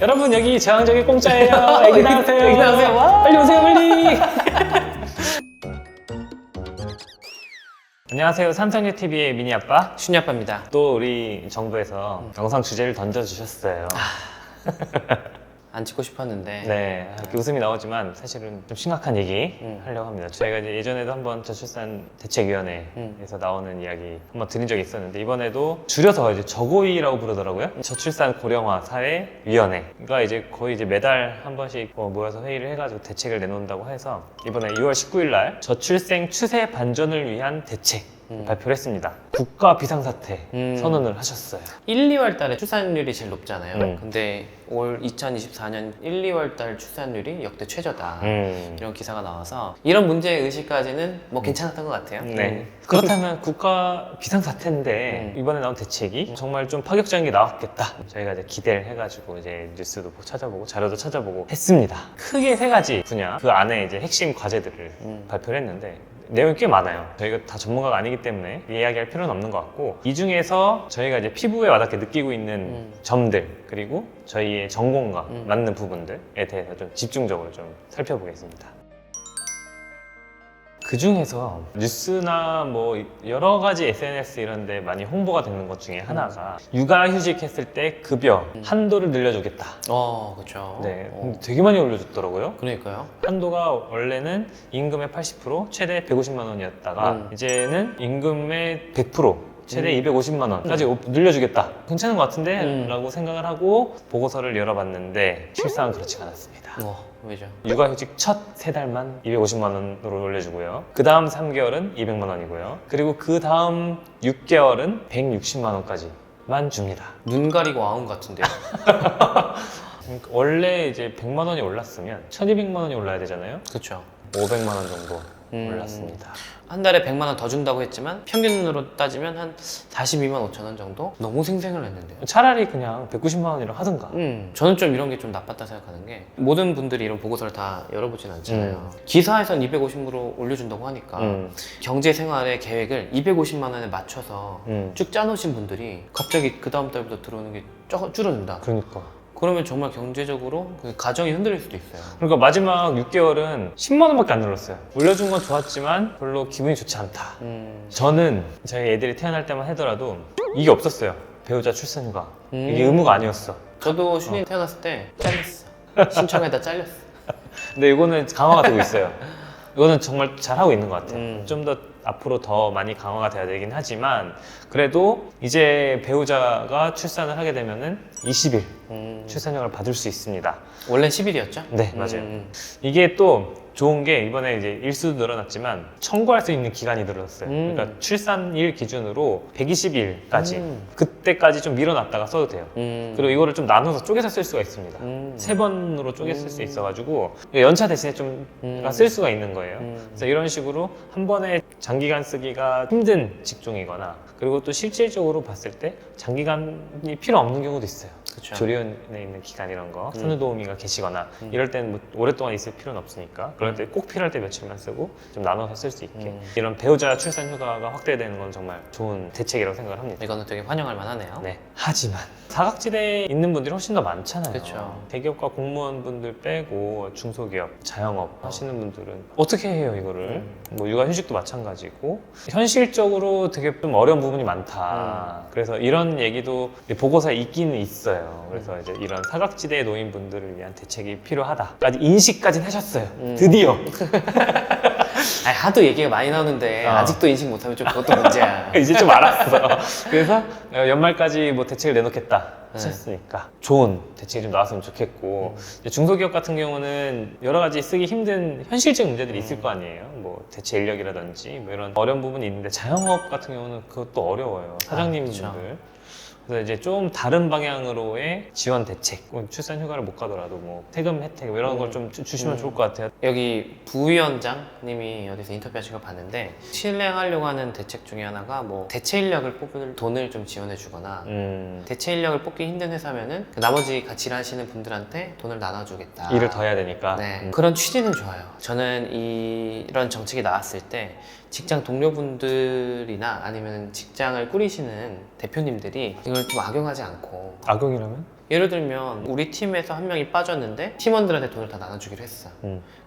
여러분 여기 제왕적인 공짜예요. 애기 나오세요. 애기 나오세요. 와. 빨리 오세요 빨리. 안녕하세요. 삼성유TV의 미니 아빠 춘희 아빠입니다. 또 우리 정부에서 영상 주제를 던져주셨어요. 안 찍고 싶었는데 네, 이렇게 웃음이 나오지만 사실은 좀 심각한 얘기 하려고 합니다. 저희가 이제 예전에도 한번 저출산 대책위원회에서 나오는 이야기 한번 드린 적이 있었는데 이번에도 줄여서 이제 저고위라고 부르더라고요. 저출산 고령화 사회위원회가 이제 거의 이제 매달 한 번씩 모여서 회의를 해가지고 대책을 내놓는다고 해서 이번에 6월 19일 날 저출생 추세 반전을 위한 대책 발표를 했습니다. 국가 비상사태 선언을 하셨어요. 1, 2월 달에 출산율이 제일 높잖아요. 음. 근데 올 2024년 1, 2월 달 출산율이 역대 최저다. 이런 기사가 나와서 이런 문제의식까지는 뭐 괜찮았던 것 같아요. 네. 그렇다면 국가 비상사태인데 이번에 나온 대책이 정말 좀 파격적인 게 나왔겠다. 저희가 이제 기대를 해가지고 이제 뉴스도 찾아보고 자료도 찾아보고 했습니다. 크게 세 가지 분야 그 안에 이제 핵심 과제들을 발표를 했는데 내용이 꽤 많아요. 저희가 다 전문가가 아니기 때문에 이야기할 필요는 없는 것 같고 이 중에서 저희가 이제 피부에 와닿게 느끼고 있는 점들 그리고 저희의 전공과 맞는 부분들에 대해서 좀 집중적으로 좀 살펴보겠습니다. 그 중에서 뉴스나 뭐 여러 가지 SNS 이런 데 많이 홍보가 되는 것 중에 하나가 육아휴직 했을 때 급여 한도를 늘려주겠다. 그렇죠. 네, 근데 되게 많이 올려줬더라고요. 그러니까요. 한도가 원래는 임금의 80% 최대 150만 원이었다가 이제는 임금의 100% 최대 250만 원까지 늘려주겠다. 괜찮은 것 같은데? 라고 생각을 하고 보고서를 열어봤는데 실상은 그렇지 않았습니다. 왜죠? 육아휴직 첫 3달만 250만 원으로 올려주고요. 그 다음 3개월은 200만 원이고요. 그리고 그 다음 6개월은 160만 원까지만 줍니다. 눈 가리고 아웅 같은데요. 그러니까 원래 이제 100만 원이 올랐으면 1200만 원이 올라야 되잖아요. 그렇죠. 500만 원 정도 올랐습니다. 한 달에 100만 원 더 준다고 했지만 평균으로 따지면 한 42만 5천 원 정도? 너무 생생을 했는데요. 차라리 그냥 190만 원이라 하든가. 저는 좀 이런 게 좀 나빴다 생각하는 게 모든 분들이 이런 보고서를 다 열어보진 않잖아요. 기사에선 250으로 올려준다고 하니까 경제 생활의 계획을 250만 원에 맞춰서 쭉 짜놓으신 분들이 갑자기 그 다음 달부터 들어오는 게 줄어든다. 그러니까. 그러면 정말 경제적으로 그 가정이 흔들릴 수도 있어요. 그러니까 마지막 6개월은 10만 원밖에 안 늘었어요. 올려준 건 좋았지만 별로 기분이 좋지 않다. 저는 저희 애들이 태어날 때만 하더라도 이게 없었어요. 배우자 출산휴가. 이게 의무가 아니었어. 저도 슈니 태어났을 때 잘렸어. 신청에다 잘렸어. 근데 이거는 강화가 되고 있어요. 이거는 정말 잘하고 있는 것 같아요. 좀 더 앞으로 더 많이 강화가 돼야 되긴 하지만 그래도 이제 배우자가 출산을 하게 되면은 20일 출산휴가를 받을 수 있습니다. 원래 10일이었죠? 네, 맞아요. 이게 또 좋은 게 이번에 이제 일수도 늘어났지만 청구할 수 있는 기간이 늘어났어요. 그러니까 출산일 기준으로 120일까지 그때까지 좀 밀어놨다가 써도 돼요. 그리고 이거를 좀 나눠서 쪼개서 쓸 수가 있습니다. 3번으로 쪼개 쓸 수 있어가지고 연차 대신에 좀 쓸 수가 있는 거예요. 그래서 이런 식으로 한 번에 장기간 쓰기가 힘든 직종이거나 그리고 또 실질적으로 봤을 때 장기간이 필요 없는 경우도 있어요. 그쵸. 조리원에 있는 기간 이런 거 선우도우미가 계시거나 이럴 때는 뭐 오랫동안 있을 필요는 없으니까 그럴 때 꼭 필요할 때 며칠만 쓰고 좀 나눠서 쓸 수 있게 이런 배우자 출산 휴가가 확대되는 건 정말 좋은 대책이라고 생각을 합니다. 이거는 되게 환영할 만하네요. 네. 하지만 사각지대에 있는 분들이 훨씬 더 많잖아요. 그쵸. 대기업과 공무원분들 빼고 중소기업, 자영업 하시는 분들은 어떻게 해요 이거를? 뭐 육아휴직도 마찬가지고 현실적으로 되게 좀 어려운 부분이 많다. 그래서 이런 얘기도 보고서에 있기는 있어요. 그래서 이제 이런 사각지대에 놓인 분들을 위한 대책이 필요하다까지 인식까지는 하셨어요. 드디어. 아니, 하도 얘기가 많이 나오는데 아직도 인식 못하면 좀 그것도 문제야. 이제 좀 알았어. 그래서 연말까지 뭐 대책을 내놓겠다 하셨으니까 좋은 대책이 좀 나왔으면 좋겠고 이제 중소기업 같은 경우는 여러 가지 쓰기 힘든 현실적 문제들이 있을 거 아니에요. 뭐 대체 인력이라든지 뭐 이런 어려운 부분이 있는데 자영업 같은 경우는 그것도 어려워요. 사장님분들. 그래서 이제 좀 다른 방향으로의 지원 대책, 출산 휴가를 못 가더라도 뭐 세금 혜택 이런 걸 좀 주시면 좋을 것 같아요. 여기 부위원장님이 어디서 인터뷰하신 거 봤는데 실행하려고 하는 대책 중에 하나가 뭐 대체 인력을 뽑을 돈을 좀 지원해 주거나 대체 인력을 뽑기 힘든 회사면은 그 나머지 같이 일하시는 분들한테 돈을 나눠주겠다. 일을 더 해야 되니까. 네. 그런 취지는 좋아요. 저는 이런 정책이 나왔을 때 직장 동료분들이나 아니면 직장을 꾸리시는 대표님들이 이걸 좀 악용하지 않고 악용이라면? 예를 들면 우리 팀에서 한 명이 빠졌는데 팀원들한테 돈을 다 나눠주기로 했어.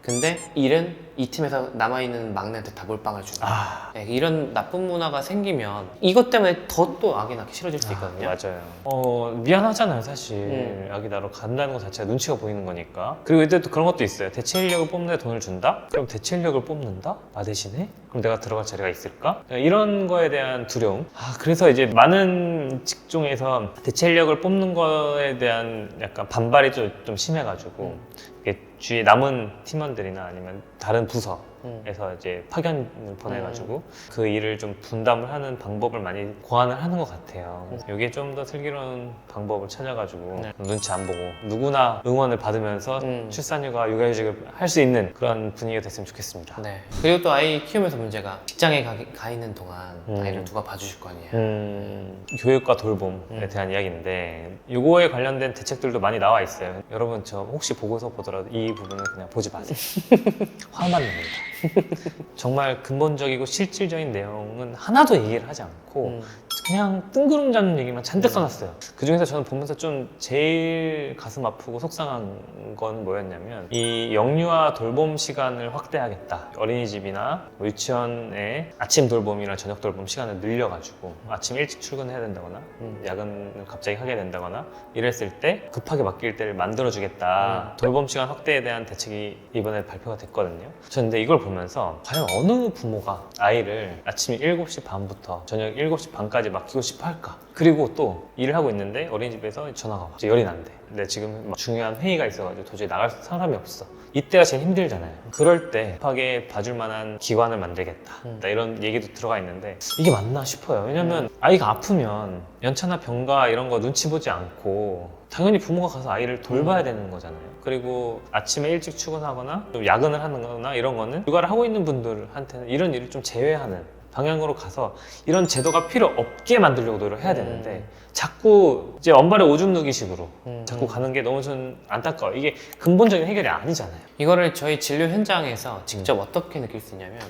근데 일은 이 팀에서 남아있는 막내한테 다 몰빵을 주는 거야. 네, 이런 나쁜 문화가 생기면 이것 때문에 더 또 악이 낳기 싫어질 수 있거든요. 맞아요. 미안하잖아요, 사실. 악이 나러 간다는 것 자체가 눈치가 보이는 거니까. 그리고 이때 또 그런 것도 있어요. 대체 인력을 뽑는데 돈을 준다? 그럼 대체 인력을 뽑는다? 나 대신에? 그럼 내가 들어갈 자리가 있을까? 이런 거에 대한 두려움. 그래서 이제 많은 직종에서 대체 인력을 뽑는 거에 대한 약간 반발이 좀 심해가지고 이게 주위에 남은 팀원들이나 아니면 다른 부서에서 이제 파견을 보내가지고 그 일을 좀 분담을 하는 방법을 많이 고안을 하는 것 같아요. 이게 좀 더 슬기로운 방법을 찾아가지고 눈치 안 보고 누구나 응원을 받으면서 출산휴가, 육아휴직을 할 수 있는 그런 분위기가 됐으면 좋겠습니다. 네. 그리고 또 아이 키우면서 문제가 직장에 가 있는 동안 아이를 누가 봐주실 거 아니에요. 교육과 돌봄에 대한 이야기인데 이거에 관련된 대책들도 많이 나와 있어요. 여러분 저 혹시 보고서 보더라도 이 부분은 그냥 보지 마세요. 화만 납니다. 정말 근본적이고 실질적인 내용은 하나도 얘기를 하지 않고 그냥 뜬구름 잡는 얘기만 잔뜩 써놨어요. 그 중에서 저는 보면서 좀 제일 가슴 아프고 속상한 건 뭐였냐면 이 영유아 돌봄 시간을 확대하겠다. 어린이집이나 유치원의 아침 돌봄이나 저녁 돌봄 시간을 늘려가지고 아침 일찍 출근해야 된다거나 야근을 갑자기 하게 된다거나 이랬을 때 급하게 맡길 때를 만들어주겠다. 돌봄 시간 확대에 대한 대책이 이번에 발표가 됐거든요. 저는 근데 이걸 보면서 과연 어느 부모가 아이를 아침 7시 반부터 저녁 7시 반까지 맡기고 싶어 할까? 그리고 또 일을 하고 있는데 어린이집에서 전화가 와. 열이 난대. 근데 지금 막 중요한 회의가 있어가지고 도저히 나갈 사람이 없어. 이때가 제일 힘들잖아요. 그럴 때 급하게 봐줄 만한 기관을 만들겠다. 이런 얘기도 들어가 있는데 이게 맞나 싶어요. 왜냐면 아이가 아프면 연차나 병가 이런 거 눈치 보지 않고 당연히 부모가 가서 아이를 돌봐야 되는 거잖아요. 그리고 아침에 일찍 출근하거나 좀 야근을 하는 거나 이런 거는 육아를 하고 있는 분들한테는 이런 일을 좀 제외하는 방향으로 가서 이런 제도가 필요 없게 만들려고 노력을 해야 되는데 자꾸 이제 언발에 오줌 누기식으로 자꾸 가는 게 너무 좀 안타까워요. 이게 근본적인 해결이 아니잖아요. 이거를 저희 진료 현장에서 직접 어떻게 느낄 수 있냐면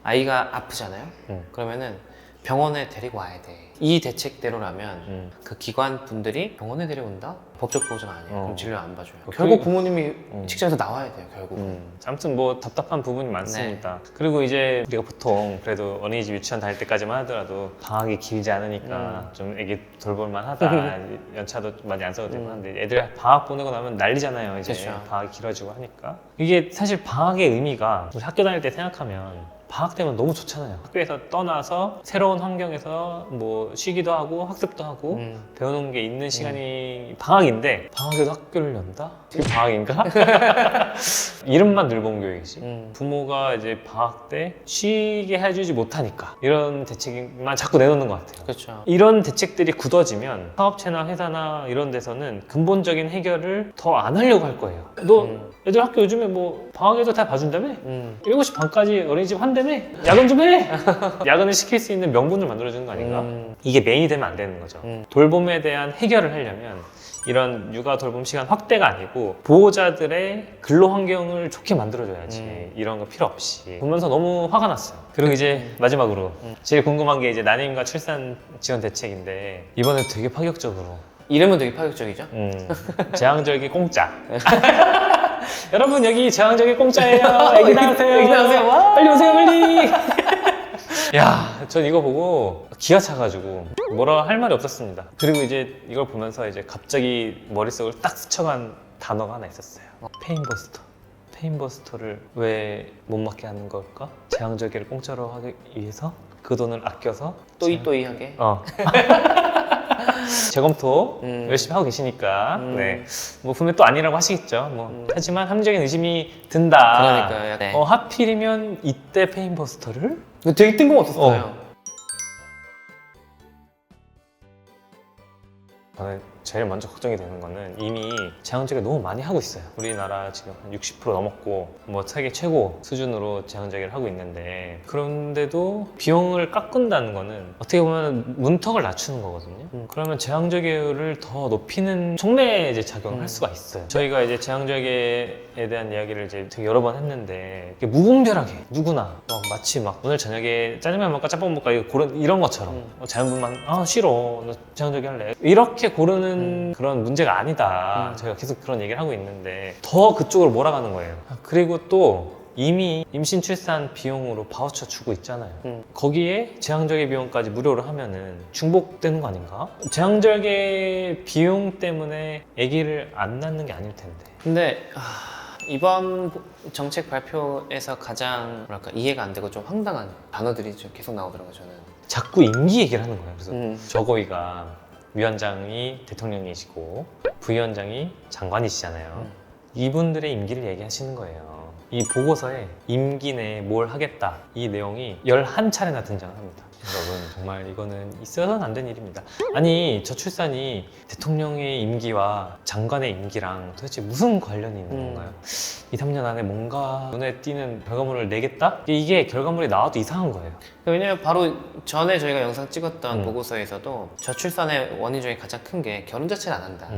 아이가 아프잖아요. 그러면은 병원에 데리고 와야 돼. 이 대책대로라면 그 기관 분들이 병원에 데려온다? 법적 보호자가 아니에요. 그럼 진료 안 봐줘요. 결국 부모님이 직장에서 나와야 돼요. 결국. 아무튼 뭐 답답한 부분이 많습니다. 그리고 이제 우리가 보통 그래도 어린이집 유치원 다닐 때까지만 하더라도 방학이 길지 않으니까 좀 애기 돌볼만 하다. 연차도 많이 안 써도 되고 하는데 애들 방학 보내고 나면 난리잖아요. 이제 그쵸. 방학이 길어지고 하니까. 이게 사실 방학의 의미가 우리 학교 다닐 때 생각하면 방학 때면 너무 좋잖아요. 학교에서 떠나서 새로운 환경에서 뭐 쉬기도 하고 학습도 하고 배우는 게 있는 시간이 방학인데 방학에도 학교를 연다? 그게 방학인가? 이름만 늘봄교육이지. 부모가 이제 방학 때 쉬게 해주지 못하니까 이런 대책만 자꾸 내놓는 것 같아요. 그렇죠. 이런 대책들이 굳어지면 사업체나 회사나 이런 데서는 근본적인 해결을 더 안 하려고 할 거예요. 너 애들 학교 요즘에 뭐 방학에도 다 봐준다며? 7시 반까지 어린이집 한다며? 야근 좀 해! 야근을 시킬 수 있는 명분을 만들어주는 거 아닌가? 이게 메인이 되면 안 되는 거죠. 돌봄에 대한 해결을 하려면 이런 육아 돌봄 시간 확대가 아니고 보호자들의 근로 환경을 좋게 만들어줘야지. 이런 거 필요 없이 보면서 너무 화가 났어요. 그리고 이제 마지막으로 제일 궁금한 게 이제 난임과 출산 지원 대책인데 이번에 되게 파격적으로 이름은 되게 파격적이죠? 제왕절개 공짜. 여러분 여기 제왕절개 공짜예요. 애기 낳으세요. 애기 낳으세요. 빨리 오세요 빨리. 야, 전 이거 보고 기가 차가지고 뭐라 할 말이 없었습니다. 그리고 이제 이걸 보면서 이제 갑자기 머릿속을 딱 스쳐간 단어가 하나 있었어요. 페인버스터. 페인버스터를 왜 못 맞게 하는 걸까? 제왕절개를 공짜로 하기 위해서 그 돈을 아껴서 또이또이하게. 재검토 열심히 하고 계시니까 네. 뭐 분명 또 아니라고 하시겠죠. 뭐 하지만 합리적인 의심이 든다. 그러니까요. 네. 하필이면 이때 페인버스터를? 되게 뜬금없었어요. 저는 제일 먼저 걱정이 되는 거는 이미 제왕절개 너무 많이 하고 있어요. 우리나라 지금 한 60% 넘었고 뭐 세계 최고 수준으로 제왕절개를 하고 있는데 그런데도 비용을 깎는다는 거는 어떻게 보면 문턱을 낮추는 거거든요. 그러면 제왕절개율을 더 높이는 속내 이제 작용을 할 수가 있어요. 저희가 이제 제왕절개에 대한 이야기를 이제 되게 여러 번 했는데 이게 무분별하게 누구나 마치 막 오늘 저녁에 짜장면 먹을까 짬뽕 먹을까 이런 것처럼 자연분만 싫어 너 제왕절개 할래 이렇게 고르는 그런 문제가 아니다. 저희가 계속 그런 얘기를 하고 있는데 더 그쪽으로 몰아가는 거예요. 그리고 또 이미 임신 출산 비용으로 바우처 주고 있잖아요. 거기에 제왕절개 비용까지 무료로 하면은 중복되는 거 아닌가? 제왕절개 비용 때문에 아기를 안 낳는 게 아닐 텐데. 근데 이번 정책 발표에서 가장 뭐랄까 이해가 안 되고 좀 황당한 단어들이 좀 계속 나오더라고요. 저는 자꾸 임기 얘기를 하는 거예요. 그래서 저거이가 위원장이 대통령이시고 부위원장이 장관이시잖아요. 이분들의 임기를 얘기하시는 거예요. 이 보고서에 임기 내에 뭘 하겠다 이 내용이 11차례나 등장을 합니다. 여러분 정말 이거는 있어서는 안 된 일입니다. 아니 저출산이 대통령의 임기와 장관의 임기랑 도대체 무슨 관련이 있는 건가요? 2, 3년 안에 뭔가 눈에 띄는 결과물을 내겠다? 이게 결과물이 나와도 이상한 거예요. 왜냐면 바로 전에 저희가 영상 찍었던 보고서에서도 저출산의 원인 중에 가장 큰 게 결혼 자체를 안 한다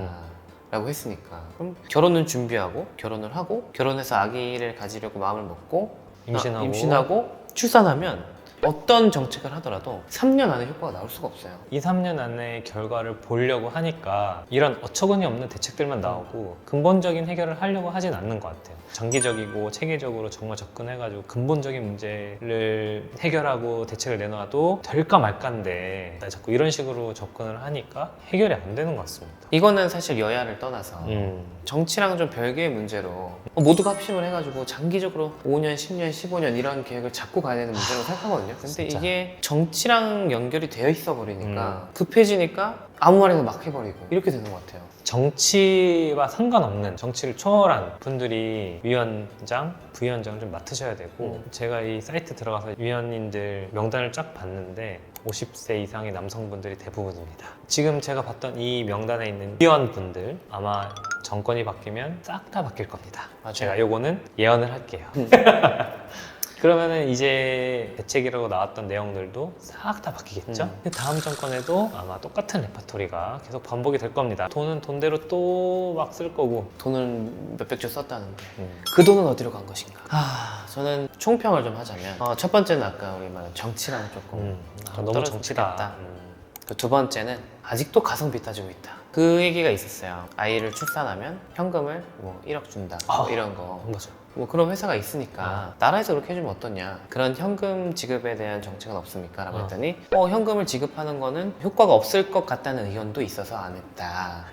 라고 했으니까 그럼 결혼은 준비하고 결혼을 하고 결혼해서 아기를 가지려고 마음을 먹고 임신하고 출산하면 어떤 정책을 하더라도 3년 안에 효과가 나올 수가 없어요. 2, 3년 안에 결과를 보려고 하니까 이런 어처구니 없는 대책들만 나오고 근본적인 해결을 하려고 하진 않는 것 같아요. 장기적이고 체계적으로 정말 접근해가지고 근본적인 문제를 해결하고 대책을 내놔도 될까 말까인데 자꾸 이런 식으로 접근을 하니까 해결이 안 되는 것 같습니다. 이거는 사실 여야를 떠나서 정치랑 좀 별개의 문제로 모두가 합심을 해가지고 장기적으로 5년, 10년, 15년 이런 계획을 잡고 가야 되는 문제라고 생각하거든요. 근데 진짜. 이게 정치랑 연결이 되어 있어 버리니까 급해지니까 아무 말이나 막 해버리고 이렇게 되는 것 같아요. 정치와 상관없는 정치를 초월한 분들이 위원장, 부위원장을 좀 맡으셔야 되고 제가 이 사이트 들어가서 위원님들 명단을 쫙 봤는데 50세 이상의 남성분들이 대부분입니다. 지금 제가 봤던 이 명단에 있는 위원분들 아마 정권이 바뀌면 싹 다 바뀔 겁니다. 맞아요. 제가 요거는 예언을 할게요. 그러면은 이제 대책이라고 나왔던 내용들도 싹 다 바뀌겠죠? 근데 다음 정권에도 아마 똑같은 레퍼토리가 계속 반복이 될 겁니다. 돈은 돈대로 또 막 쓸 거고. 돈을 몇백 조 썼다는데 그 돈은 어디로 간 것인가? 저는 총평을 좀 하자면 첫 번째는 아까 우리 말한 정치랑 조금 좀 너무 떨어졌으면 정치다. 좋겠다. 그 두 번째는 아직도 가성비 따지고 있다. 그 얘기가 있었어요. 아이를 출산하면 현금을 뭐 1억 준다 뭐 이런 거. 맞아. 뭐 그런 회사가 있으니까 나라에서 그렇게 해주면 어떠냐, 그런 현금 지급에 대한 정책은 없습니까? 라고 했더니 현금을 지급하는 거는 효과가 없을 것 같다는 의견도 있어서 안 했다.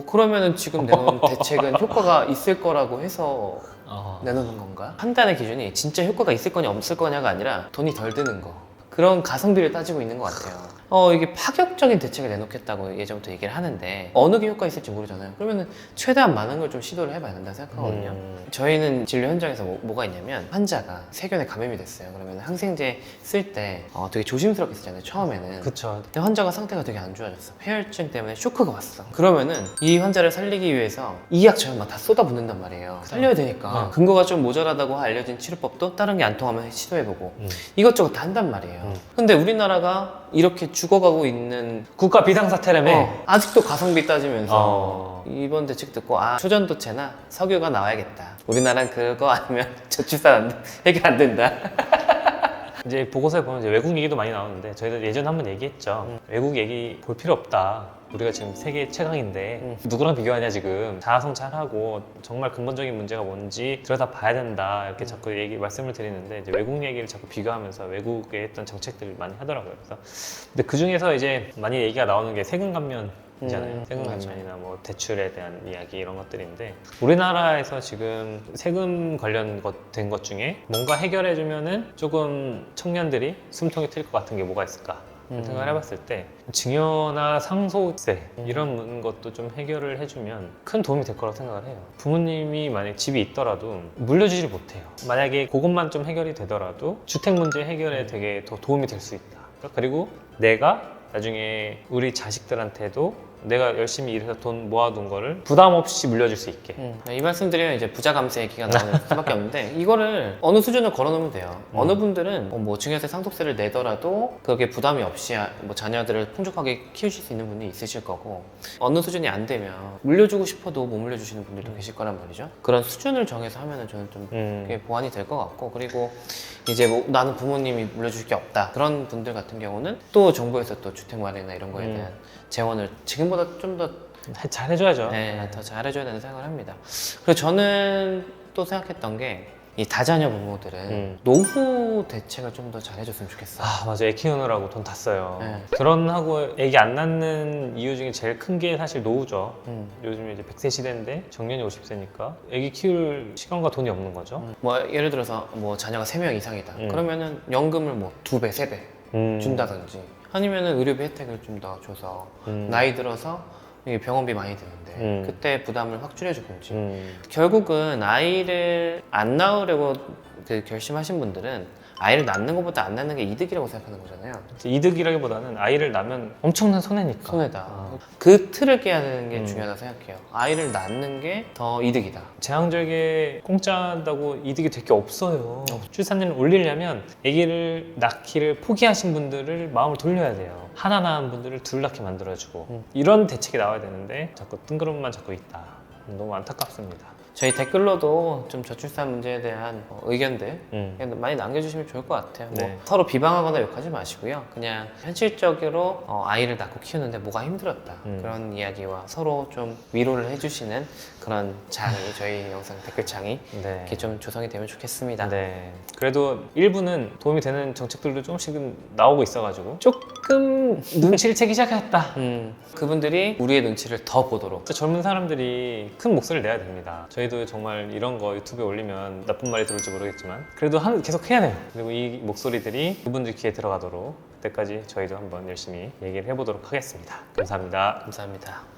그러면은 지금 내놓은 대책은 효과가 있을 거라고 해서 내놓는 건가? 판단의 기준이 진짜 효과가 있을 거냐 없을 거냐가 아니라 돈이 덜 드는 거, 그런 가성비를 따지고 있는 것 같아요. 이게 파격적인 대책을 내놓겠다고 예전부터 얘기를 하는데 어느 게 효과 있을지 모르잖아요. 그러면은 최대한 많은 걸 좀 시도를 해봐야 된다 생각하거든요. 저희는 진료 현장에서 뭐가 있냐면 환자가 세균에 감염이 됐어요. 그러면 항생제 쓸 때 되게 조심스럽게 쓰잖아요, 처음에는. 그쵸. 근데 환자가 상태가 되게 안 좋아졌어. 폐혈증 때문에 쇼크가 왔어. 그러면은 이 환자를 살리기 위해서 이 약 저 약 막 다 쏟아붓는단 말이에요. 살려야 되니까. 근거가 좀 모자라다고 알려진 치료법도 다른 게 안 통하면 시도해보고 이것저것 다 한단 말이에요. 근데 우리나라가 이렇게 죽어가고 있는 국가 비상사태라며. 아직도 가성비 따지면서 이번 대책 듣고 초전도체나 석유가 나와야겠다. 우리나라는 그거 아니면 저출산 해결 안 된다. 이제 보고서에 보면 이제 외국 얘기도 많이 나오는데 저희도 예전에 한번 얘기했죠. 외국 얘기 볼 필요 없다. 우리가 지금 세계 최강인데 누구랑 비교하냐 지금. 자아성찰하고 정말 근본적인 문제가 뭔지 들여다봐야 된다 이렇게 자꾸 말씀을 드리는데 이제 외국 얘기를 자꾸 비교하면서 외국에 했던 정책들을 많이 하더라고요. 그래서 근데 그 중에서 이제 많이 얘기가 나오는 게 세금 감면 이잖아요. 세금 감면이나 뭐 대출에 대한 이야기 이런 것들인데 우리나라에서 지금 세금 관련 된 것 중에 뭔가 해결해주면은 조금 청년들이 숨통이 트일 것 같은 게 뭐가 있을까 생각을 해봤을 때 증여나 상속세 이런 것도 좀 해결을 해주면 큰 도움이 될 거라고 생각을 해요. 부모님이 만약에 집이 있더라도 물려주지 못해요. 만약에 그것만 좀 해결이 되더라도 주택 문제 해결에 되게 더 도움이 될 수 있다. 그리고 내가 나중에 우리 자식들한테도 내가 열심히 일해서 돈 모아둔 거를 부담 없이 물려줄 수 있게. 이 말씀드리면 이제 부자 감세 얘기가 나오는 수밖에 없는데 이거를 어느 수준을 걸어놓으면 돼요. 어느 분들은 뭐 증여세 상속세를 내더라도 그게 부담이 없이 뭐 자녀들을 풍족하게 키우실 수 있는 분이 있으실 거고, 어느 수준이 안 되면 물려주고 싶어도 못 물려주시는 분들도 계실 거란 말이죠. 그런 수준을 정해서 하면은 저는 좀 그게 보완이 될 것 같고, 그리고 이제 뭐 나는 부모님이 물려줄 게 없다 그런 분들 같은 경우는 또 정부에서 또 주택 마련이나 이런 거에 대한 재원을 지금보다 좀 더 잘 해줘야죠. 네, 더 잘해줘야 되는 생각을 합니다. 그리고 저는 또 생각했던 게 이 다자녀 부모들은 노후 대책을 좀 더 잘해줬으면 좋겠어요. 아 맞아, 애 키우느라고 돈 다 써요. 네. 결혼하고 애기 안 낳는 이유 중에 제일 큰 게 사실 노후죠. 요즘에 이제 100세 시대인데 정년이 50세니까 애기 키울 시간과 돈이 없는 거죠. 뭐 예를 들어서 뭐 자녀가 3명 이상이다. 그러면은 연금을 뭐 2배, 3배 준다든지 아니면은 의료비 혜택을 좀 더 줘서 나이 들어서 이게 병원비 많이 드는데 그때 부담을 확 줄여주든지 결국은 아이를 안 낳으려고 그 결심하신 분들은 아이를 낳는 것보다 안 낳는 게 이득이라고 생각하는 거잖아요. 이득이라기보다는 아이를 낳으면 엄청난 손해니까. 손해다. 그 틀을 깨야 되는 게 중요하다고 생각해요. 아이를 낳는 게 더 이득이다. 제왕절개 공짜다고 이득이 될 게 없어요. 출산율을 올리려면 아기를 낳기를 포기하신 분들을 마음을 돌려야 돼요. 하나 낳은 분들을 둘 낳게 만들어주고 이런 대책이 나와야 되는데 자꾸 뜬구름만 잡고 있다. 너무 안타깝습니다. 저희 댓글로도 좀 저출산 문제에 대한 의견들 많이 남겨주시면 좋을 것 같아요. 네. 뭐 서로 비방하거나 욕하지 마시고요. 그냥 현실적으로 아이를 낳고 키우는데 뭐가 힘들었다. 그런 이야기와 서로 좀 위로를 해주시는 그런 장이 저희 영상 댓글창이 네. 이렇게 좀 조성이 되면 좋겠습니다. 네. 그래도 일부는 도움이 되는 정책들도 조금씩은 나오고 있어가지고 조금 눈치를 채기 시작했다. 그분들이 우리의 눈치를 더 보도록 진짜 젊은 사람들이 큰 목소리를 내야 됩니다. 저희도 정말 이런 거 유튜브에 올리면 나쁜 말이 들을지 모르겠지만 그래도 계속 해야 돼요. 그리고 이 목소리들이 그분들 귀에 들어가도록 그때까지 저희도 한번 열심히 얘기를 해보도록 하겠습니다. 감사합니다. 감사합니다.